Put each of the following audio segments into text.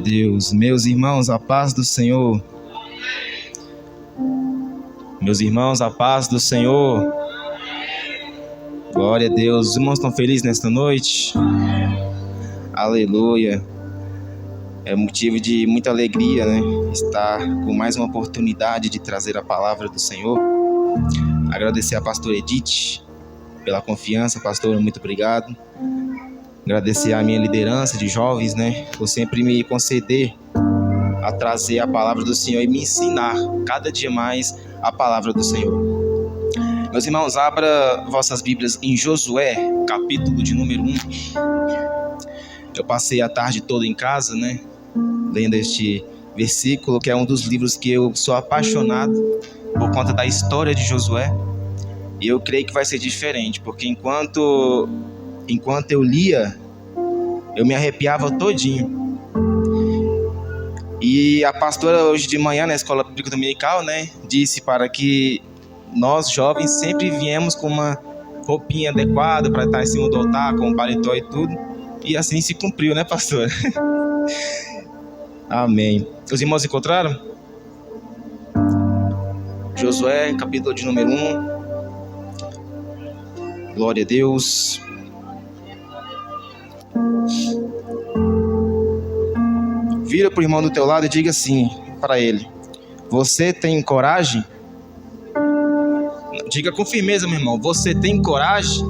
Deus. Meus irmãos, a paz do Senhor. Meus irmãos, a paz do Senhor. Glória a Deus. Os irmãos estão felizes nesta noite? Aleluia. É motivo de muita alegria, né? Estar com mais uma oportunidade de trazer a palavra do Senhor. Agradecer a pastora Edith pela confiança. Pastora, muito obrigado. Agradecer a minha liderança de jovens, né? Por sempre me conceder a trazer a palavra do Senhor e me ensinar cada dia mais a palavra do Senhor. Meus irmãos, abra vossas Bíblias em Josué, capítulo de número 1. Eu passei a tarde toda em casa, né? Lendo este versículo, que é um dos livros que eu sou apaixonado por conta da história de Josué. E eu creio que vai ser diferente, porque enquanto eu lia, eu me arrepiava todinho. E a pastora hoje de manhã na escola bíblica dominical, né, disse para que nós jovens sempre viemos com uma roupinha adequada para estar em cima do altar, com paletó e tudo. E assim se cumpriu, né, pastor? Amém. Os irmãos encontraram? Josué, capítulo de número 1. Glória a Deus. Vira para o irmão do teu lado e diga assim para ele: você tem coragem? Diga com firmeza, meu irmão: você tem coragem?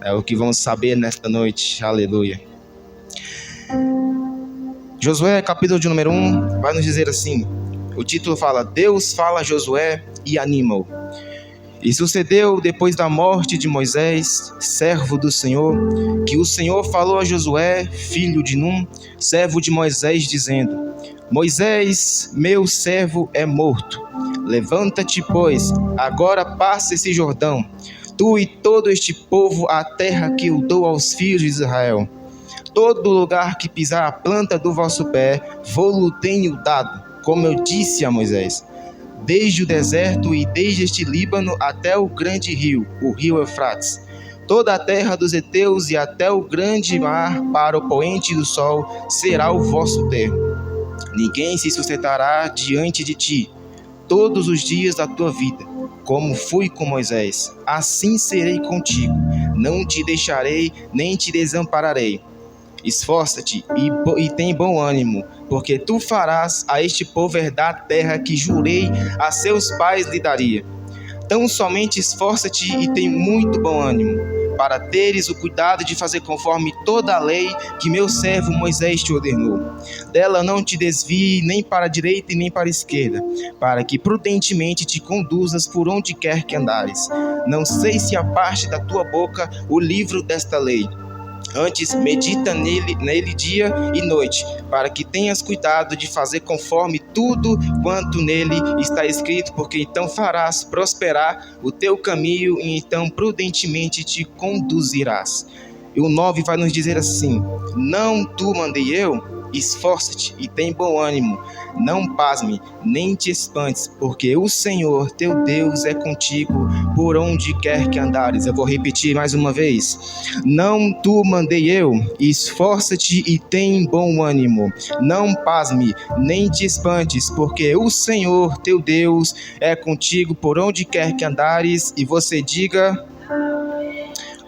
É o que vamos saber nesta noite. Aleluia. Josué, capítulo de número 1, vai nos dizer assim. O título fala: Deus fala a Josué e anima-o. E sucedeu depois da morte de Moisés, servo do Senhor, que o Senhor falou a Josué, filho de Num, servo de Moisés, dizendo: Moisés, meu servo, é morto. Levanta-te, pois, agora passa esse Jordão, tu e todo este povo, a terra que eu dou aos filhos de Israel. Todo lugar que pisar a planta do vosso pé, vou-lo tenho dado, como eu disse a Moisés. Desde o deserto e desde este Líbano até o grande rio, o rio Eufrates, toda a terra dos heteus e até o grande mar para o poente do sol será o vosso termo. Ninguém se sustentará diante de ti todos os dias da tua vida, como fui com Moisés, assim serei contigo, não te deixarei nem te desampararei. Esforça-te e tem bom ânimo, porque tu farás a este povo herdar a terra que jurei a seus pais lhe daria. Tão somente esforça-te e tem muito bom ânimo, para teres o cuidado de fazer conforme toda a lei que meu servo Moisés te ordenou. Dela não te desvie nem para a direita e nem para a esquerda, para que prudentemente te conduzas por onde quer que andares. Não sei se aparte da tua boca o livro desta lei. Antes, medita nele dia e noite, para que tenhas cuidado de fazer conforme tudo quanto nele está escrito, porque então farás prosperar o teu caminho e então prudentemente te conduzirás. E o 9 vai nos dizer assim: não tu mandei eu? Esforça-te e tem bom ânimo, não pasme, nem te espantes, porque o Senhor teu Deus é contigo por onde quer que andares. Eu vou repetir mais uma vez: não tu mandei eu? Esforça-te e tem bom ânimo, não pasme, nem te espantes, porque o Senhor teu Deus é contigo por onde quer que andares. E você diga: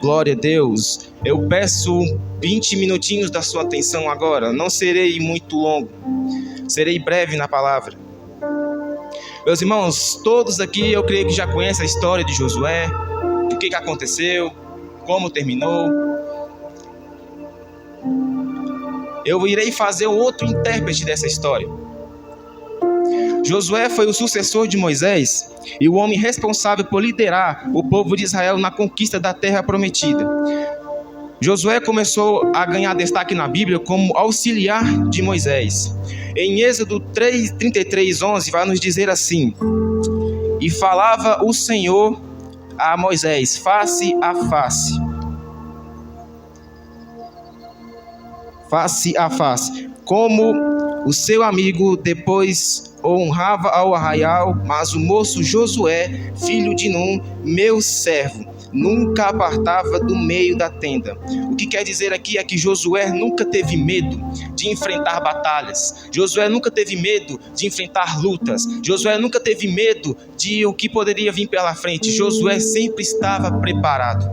glória a Deus. Eu peço 20 minutinhos da sua atenção agora. Não serei muito longo. Serei breve na palavra. Meus irmãos, todos aqui eu creio que já conhecem a história de Josué. O que aconteceu, como terminou. Eu irei fazer outro intérprete dessa história. Josué foi o sucessor de Moisés e o homem responsável por liderar o povo de Israel na conquista da terra prometida. Josué começou a ganhar destaque na Bíblia como auxiliar de Moisés. Em Êxodo 33:11 vai nos dizer assim: e falava o Senhor a Moisés face a face, como o seu amigo. Depois o honrava ao arraial, mas o moço Josué, filho de Num, meu servo, nunca apartava do meio da tenda. O que quer dizer aqui é que Josué nunca teve medo de enfrentar batalhas. Josué nunca teve medo de enfrentar lutas. Josué nunca teve medo de o que poderia vir pela frente. Josué sempre estava preparado.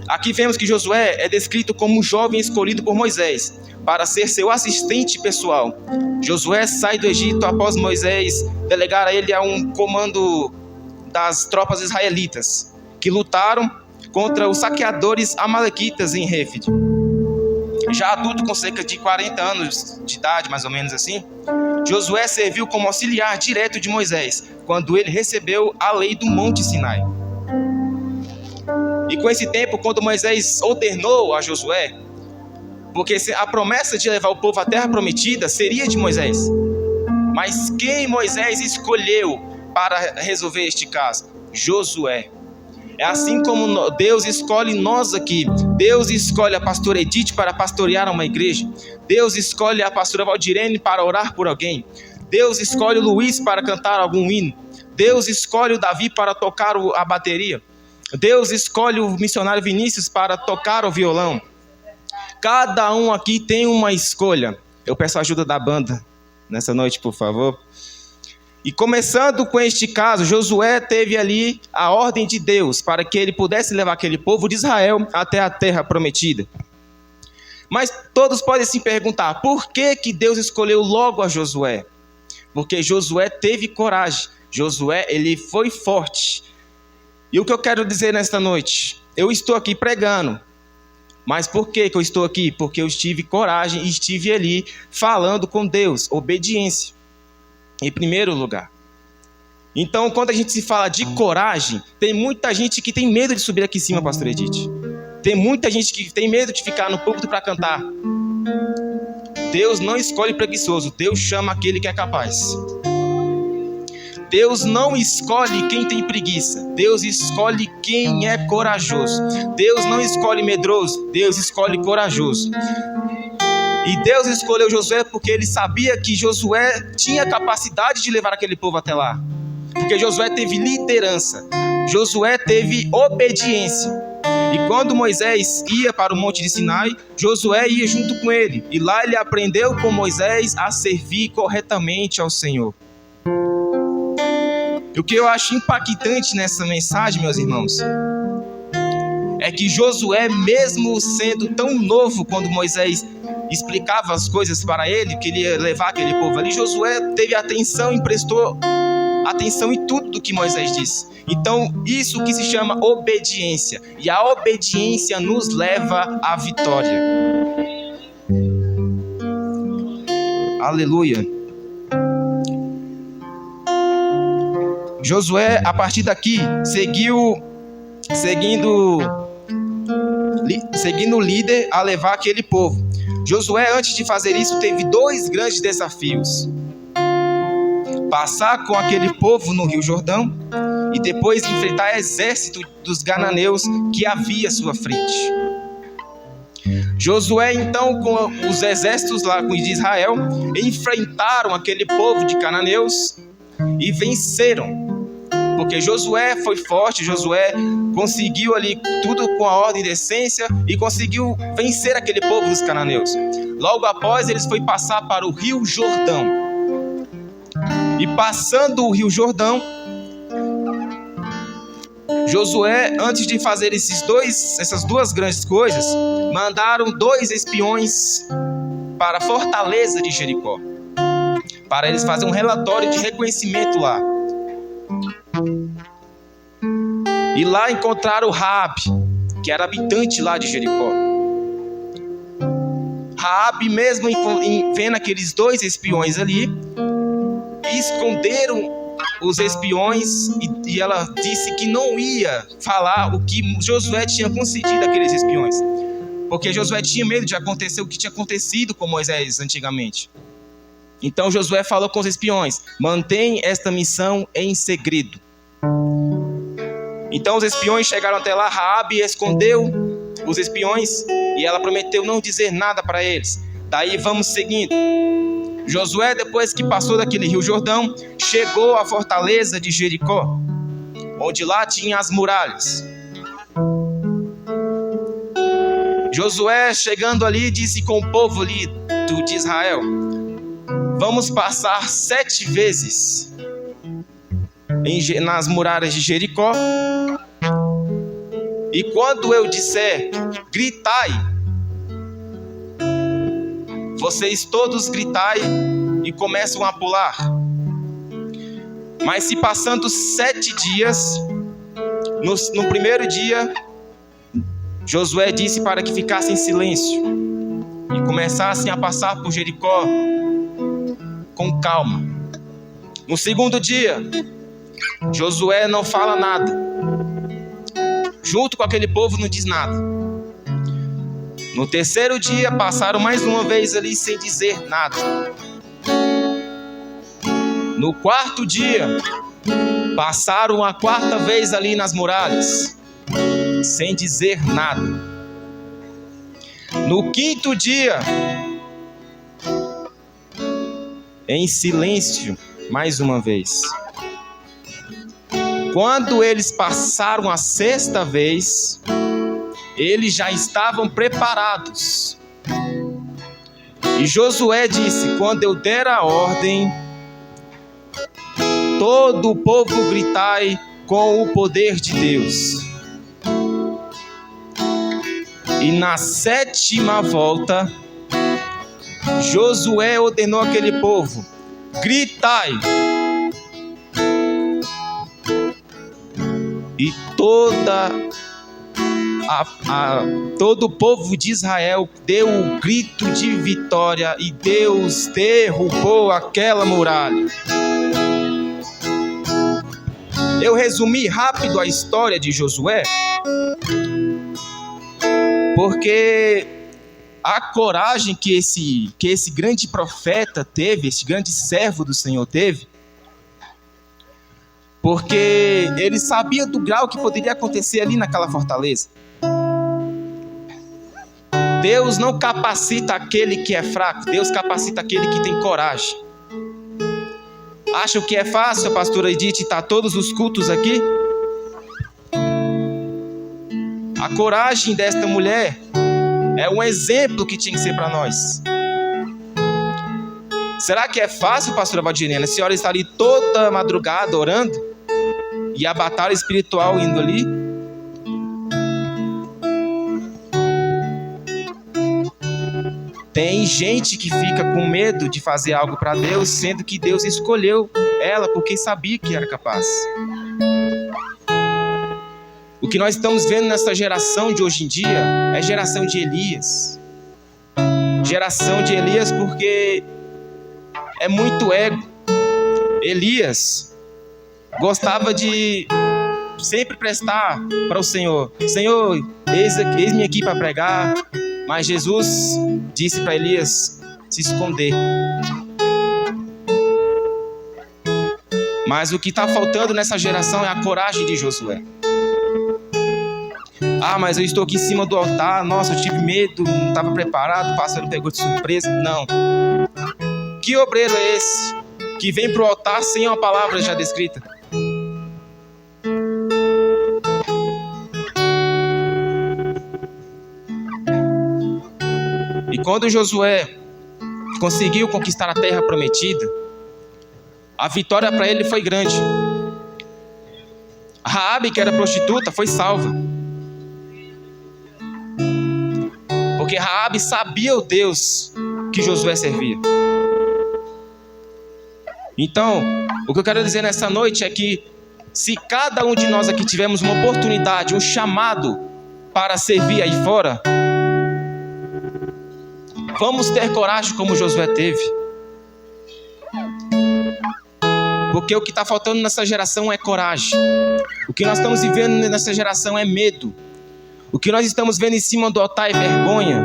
Aqui vemos que Josué é descrito como um jovem escolhido por Moisés para ser seu assistente pessoal. Josué sai do Egito após Moisés delegar a ele a um comando das tropas israelitas, que lutaram contra os saqueadores amalequitas em Réfid. Já adulto, com cerca de 40 anos de idade, mais ou menos assim, Josué serviu como auxiliar direto de Moisés, quando ele recebeu a lei do Monte Sinai. E com esse tempo, quando Moisés ordenou a Josué, porque a promessa de levar o povo à terra prometida seria de Moisés, mas quem Moisés escolheu para resolver este caso? Josué. É assim como Deus escolhe nós aqui. Deus escolhe a pastora Edith para pastorear uma igreja. Deus escolhe a pastora Valdirene para orar por alguém. Deus escolhe o Luiz para cantar algum hino. Deus escolhe o Davi para tocar a bateria. Deus escolhe o missionário Vinícius para tocar o violão. Cada um aqui tem uma escolha. Eu peço a ajuda da banda nessa noite, por favor. E começando com este caso, Josué teve ali a ordem de Deus para que ele pudesse levar aquele povo de Israel até a terra prometida. Mas todos podem se perguntar, por que Deus escolheu logo a Josué? Porque Josué teve coragem. Josué, ele foi forte. E o que eu quero dizer nesta noite? Eu estou aqui pregando. Mas por que eu estou aqui? Porque eu tive coragem e estive ali falando com Deus. Obediência, em primeiro lugar. Então, quando a gente se fala de coragem, tem muita gente que tem medo de subir aqui em cima, pastor Edith. Tem muita gente que tem medo de ficar no púlpito para cantar. Deus não escolhe preguiçoso. Deus chama aquele que é capaz. Deus não escolhe quem tem preguiça. Deus escolhe quem é corajoso. Deus não escolhe medroso. Deus escolhe corajoso. E Deus escolheu Josué porque ele sabia que Josué tinha capacidade de levar aquele povo até lá. Porque Josué teve liderança. Josué teve obediência. E quando Moisés ia para o Monte de Sinai, Josué ia junto com ele. E lá ele aprendeu com Moisés a servir corretamente ao Senhor. E o que eu acho impactante nessa mensagem, meus irmãos, é que Josué, mesmo sendo tão novo quando Moisés explicava as coisas para ele, que ele ia levar aquele povo ali, Josué teve atenção e prestou atenção em tudo do que Moisés disse. Então, isso que se chama obediência. E a obediência nos leva à vitória. Aleluia. Josué, a partir daqui, seguindo o líder a levar aquele povo. Josué, antes de fazer isso, teve 2 grandes desafios: passar com aquele povo no Rio Jordão e depois enfrentar o exército dos cananeus que havia à sua frente. Josué, então, com os exércitos lá de Israel, enfrentaram aquele povo de cananeus e venceram. Porque Josué foi forte, Josué conseguiu ali tudo com a ordem e decência e conseguiu vencer aquele povo dos cananeus. Logo após, eles foram passar para o Rio Jordão. E passando o Rio Jordão, Josué, antes de fazer essas 2 grandes coisas, mandaram 2 espiões para a fortaleza de Jericó, para eles fazerem um relatório de reconhecimento lá. E lá encontraram Raabe, que era habitante lá de Jericó. Raabe, mesmo vendo aqueles 2 espiões ali, esconderam os espiões e ela disse que não ia falar o que Josué tinha concedido àqueles espiões, porque Josué tinha medo de acontecer o que tinha acontecido com Moisés antigamente. Então Josué falou com os espiões: mantém esta missão em segredo. Então os espiões chegaram até lá, Raabe escondeu os espiões e ela prometeu não dizer nada para eles. Daí vamos seguindo. Josué, depois que passou daquele Rio Jordão, chegou à fortaleza de Jericó. onde lá tinha as muralhas. Josué, chegando ali, disse com o povo ali de Israel: vamos passar 7 vezes nas muralhas de Jericó, e quando eu disser gritai, vocês todos gritai e começam a pular. Mas se passando 7 dias, no primeiro dia, Josué disse para que ficassem em silêncio e começassem a passar por Jericó com calma. No segundo dia, Josué não fala nada. Junto com aquele povo não diz nada. No terceiro dia, passaram mais uma vez ali sem dizer nada. No quarto dia, passaram a 4ª vez ali nas muralhas, sem dizer nada. No 5º dia, em silêncio, mais uma vez. Quando eles passaram a 6ª vez, eles já estavam preparados. E Josué disse: quando eu der a ordem, todo o povo gritai com o poder de Deus. E na 7ª volta, Josué ordenou aquele povo: gritai. E todo o povo de Israel deu um grito de vitória, e Deus derrubou aquela muralha. Eu resumi rápido a história de Josué, porque a coragem que esse grande profeta teve, esse grande servo do Senhor teve, porque ele sabia do grau que poderia acontecer ali naquela fortaleza. Deus não capacita aquele que é fraco, Deus capacita aquele que tem coragem. Acham que é fácil, a pastora Edith, estar todos os cultos aqui? A coragem desta mulher é um exemplo que tinha que ser para nós. Será que é fácil, pastora Valdinena? A senhora está ali toda madrugada orando, e a batalha espiritual indo ali? Tem gente que fica com medo de fazer algo para Deus, sendo que Deus escolheu ela porque sabia que era capaz. O que nós estamos vendo nessa geração de hoje em dia é geração de Elias. Geração de Elias porque é muito ego. Elias gostava de sempre prestar para o Senhor: Senhor, eis-me aqui para pregar. Mas Jesus disse para Elias se esconder. Mas o que está faltando nessa geração é a coragem de Josué. Ah, mas eu estou aqui em cima do altar, nossa, eu tive medo, não estava preparado, o pastor me pegou de surpresa. Não. Que obreiro é esse que vem para o altar sem uma palavra já descrita? E quando Josué conseguiu conquistar a terra prometida, a vitória para ele foi grande. Raabe, que era prostituta, foi salva. Porque Raabe sabia o Deus que Josué servia. Então, o que eu quero dizer nessa noite é que se cada um de nós aqui tivermos uma oportunidade, um chamado para servir aí fora, vamos ter coragem como Josué teve. Porque o que está faltando nessa geração é coragem. O que nós estamos vivendo nessa geração é medo. O que nós estamos vendo em cima do altar é vergonha.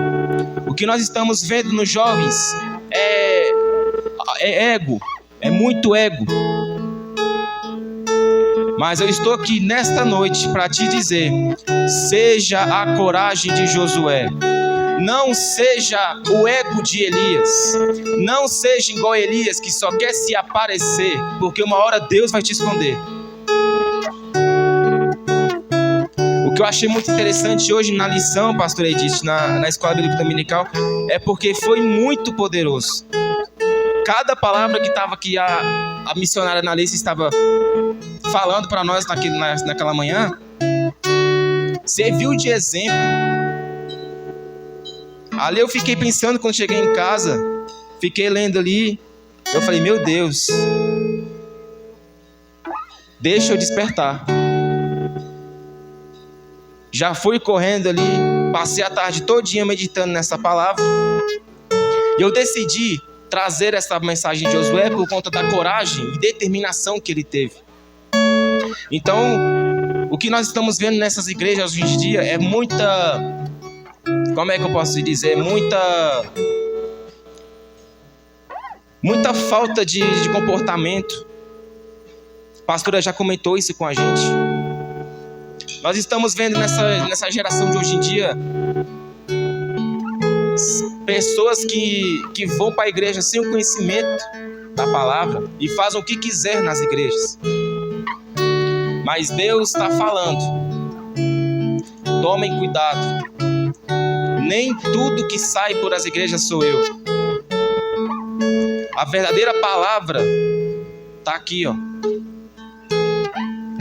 O que nós estamos vendo nos jovens é ego. É muito ego. Mas eu estou aqui nesta noite para te dizer: seja a coragem de Josué. Não seja o ego de Elias. Não seja igual a Elias, que só quer se aparecer, porque uma hora Deus vai te esconder. que eu achei muito interessante hoje na lição, pastor Edith, na Escola Bíblica Dominical, é porque foi muito poderoso. Cada palavra que estava aqui, a missionária Annalise estava falando para nós naquela manhã, serviu de exemplo. Ali eu fiquei pensando, quando cheguei em casa, fiquei lendo ali, eu falei, meu Deus, deixa eu despertar. Já fui correndo ali, passei a tarde todinha meditando nessa palavra, e eu decidi trazer essa mensagem de Josué por conta da coragem e determinação que ele teve. Então, o que nós estamos vendo nessas igrejas hoje em dia é muita... Como é que eu posso dizer? Muita falta de comportamento. A pastora já comentou isso com a gente. Nós estamos vendo nessa geração de hoje em dia pessoas que vão para a igreja sem o conhecimento da palavra e fazem o que quiser nas igrejas. Mas Deus está falando. Tomem cuidado. Nem tudo que sai por as igrejas sou eu. A verdadeira palavra está aqui, ó.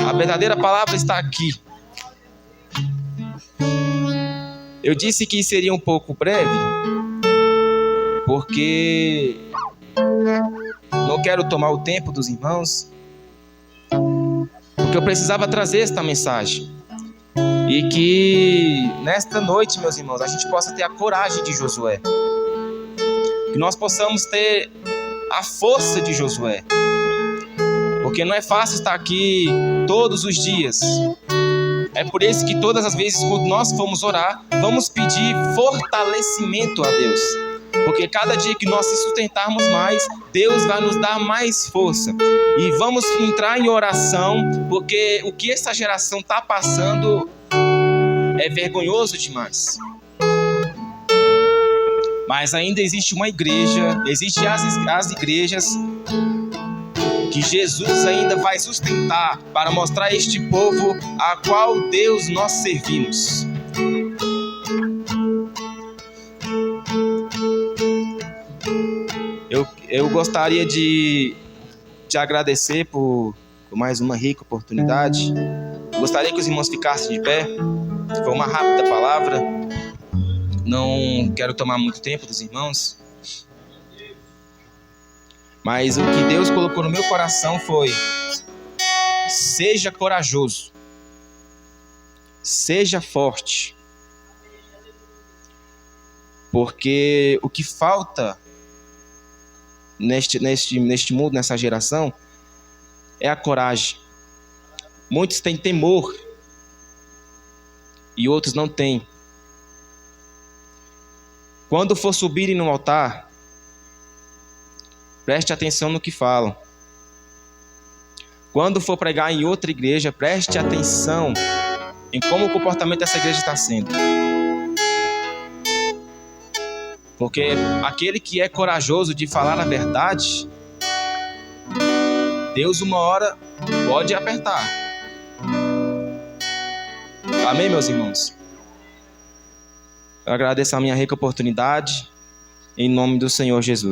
A verdadeira palavra está aqui. Eu disse que seria um pouco breve, porque não quero tomar o tempo dos irmãos, porque eu precisava trazer esta mensagem. E que nesta noite, meus irmãos, a gente possa ter a coragem de Josué. Que nós possamos ter a força de Josué. Porque não é fácil estar aqui todos os dias. É por isso que todas as vezes quando nós formos orar, vamos pedir fortalecimento a Deus. Porque cada dia que nós se sustentarmos mais, Deus vai nos dar mais força. E vamos entrar em oração, porque o que essa geração está passando é vergonhoso demais. Mas ainda existe uma igreja, existem as igrejas que Jesus ainda vai sustentar para mostrar a este povo a qual Deus nós servimos. Eu gostaria de agradecer por mais uma rica oportunidade. Gostaria que os irmãos ficassem de pé. Foi uma rápida palavra. Não quero tomar muito tempo dos irmãos. Mas o que Deus colocou no meu coração foi: seja corajoso. Seja forte. Porque o que falta neste mundo, nessa geração, é a coragem. Muitos têm temor e outros não têm. Quando for subirem no altar, preste atenção no que falam. Quando for pregar em outra igreja, preste atenção em como o comportamento dessa igreja está sendo. Porque aquele que é corajoso de falar a verdade, Deus uma hora pode apertar. Amém, meus irmãos? Eu agradeço a minha rica oportunidade, em nome do Senhor Jesus.